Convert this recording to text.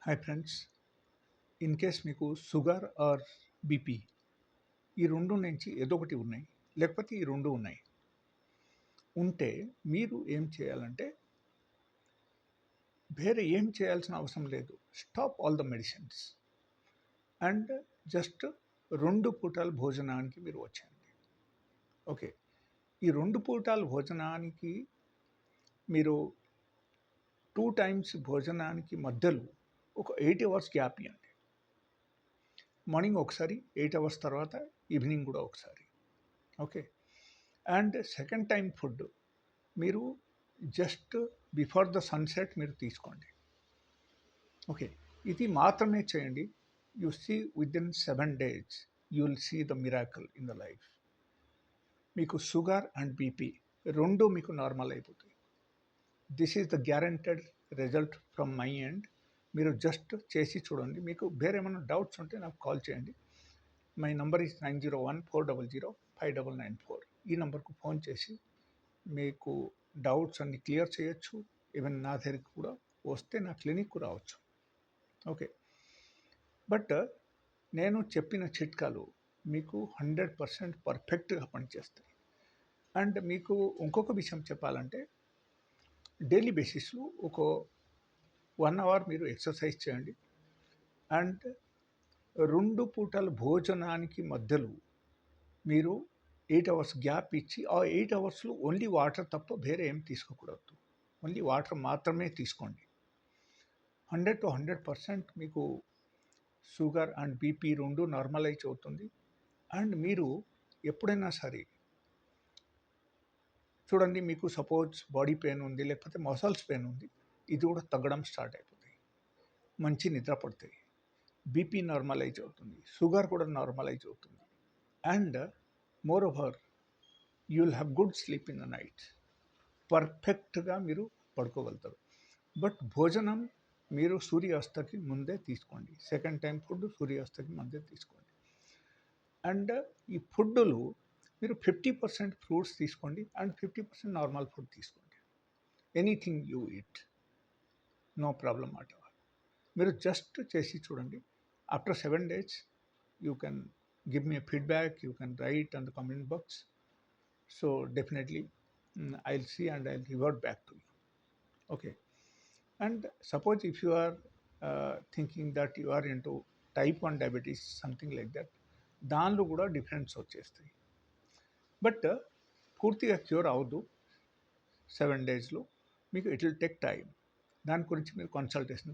Hi friends, in case మీకు sugar are BP ఈ రెండు నుంచి ఏదో ఒకటి ఉన్నాయి, లేకపోతే ఈ రెండు ఉన్నాయి ఉంటే మీరు ఏం చేయాలంటే వేరే ఏం చేయాల్సిన అవసరం లేదు. Stop all the medicines and just 2 పూటల భోజనానికి మీరు వచ్చేయండి. ఓకే, ఈ 2 పూటల భోజనానికి మీరు 2 టైమ్స్ భోజనానికి మధ్యలో ఒక 8 అవర్స్ గ్యాప్ ఇవ్వండి. మార్నింగ్ ఒకసారి, 8 అవర్స్ తర్వాత ఈవినింగ్ కూడా ఒకసారి. Okay, and second time food మీరు జస్ట్ బిఫోర్ ద సన్సెట్ మీరు తీసుకోండి. ఓకే, ఇది మాత్రమే చేయండి. You see within 7 days you will see the miracle in the life. మీకు షుగర్ అండ్ బీపీ రెండు మీకు నార్మల్ అయిపోతాయి. This is the guaranteed result from my end. మీరు జస్ట్ చేసి చూడండి. మీకు వేరే ఏమైనా డౌట్స్ ఉంటే నాకు కాల్ చేయండి. My number is 9014005994. ఈ నంబర్కు ఫోన్ చేసి మీకు డౌట్స్ అన్ని క్లియర్ చేయొచ్చు. ఈవెన్ నా దగ్గరికి కూడా వస్తే నా క్లినిక్కు రావచ్చు. ఓకే, బట్ నేను చెప్పిన చిట్కాలు మీకు 100% పర్ఫెక్ట్గా పనిచేస్తాయి. అండ్ మీకు ఇంకొక విషయం చెప్పాలంటే, డైలీ బేసిస్లో ఒక 1 అవర్ మీరు ఎక్సర్సైజ్ చేయండి. అండ్ 2 పూటల భోజనానికి మధ్యలో మీరు 8 అవర్స్ గ్యాప్ ఇచ్చి, ఆ 8 అవర్స్లో ఓన్లీ వాటర్ తప్ప వేరే ఏం తీసుకోకూడదు. ఓన్లీ వాటర్ మాత్రమే తీసుకోండి. 100 to 100% మీకు షుగర్ అండ్ బీపీ రెండు నార్మలైజ్ అవుతుంది. అండ్ మీరు ఎప్పుడైనా సరే చూడండి, మీకు సపోజ్ బాడీ పెయిన్ ఉంది, లేకపోతే మసల్స్ పెయిన్ ఉంది, ఇది కూడా తగ్గడం స్టార్ట్ అయిపోతాయి. మంచి నిద్ర పడుతుంది, బీపీ నార్మలైజ్ అవుతుంది, షుగర్ కూడా నార్మలైజ్ అవుతుంది. And more over you will have good sleep in the night. పర్ఫెక్ట్గా మీరు పడుకోగలుగుతారు. బట్ భోజనం మీరు సూర్యాస్తకి ముందే తీసుకోండి. సెకండ్ టైం ఫుడ్ సూర్యాస్తకి ముందే తీసుకోండి. అండ్ ఈ ఫుడ్లు మీరు 50% ఫ్రూట్స్ తీసుకోండి అండ్ 50% నార్మల్ ఫుడ్ తీసుకోండి. Anything you eat, no problem at all. మీరు జస్ట్ చేసి చూడండి. After 7 days you can give me a feedback, you can write on the comment box. So definitely I'll see and I'll revert back to you. Okay, and suppose if you are thinking that you are into type 1 diabetes, something like that, దానిలో కూడా difference వచ్చేస్తాయి. But పూర్తిగా cure అవ్వదు 7 daysలో. మీకు it will take time. దాని గురించి మీరు consultation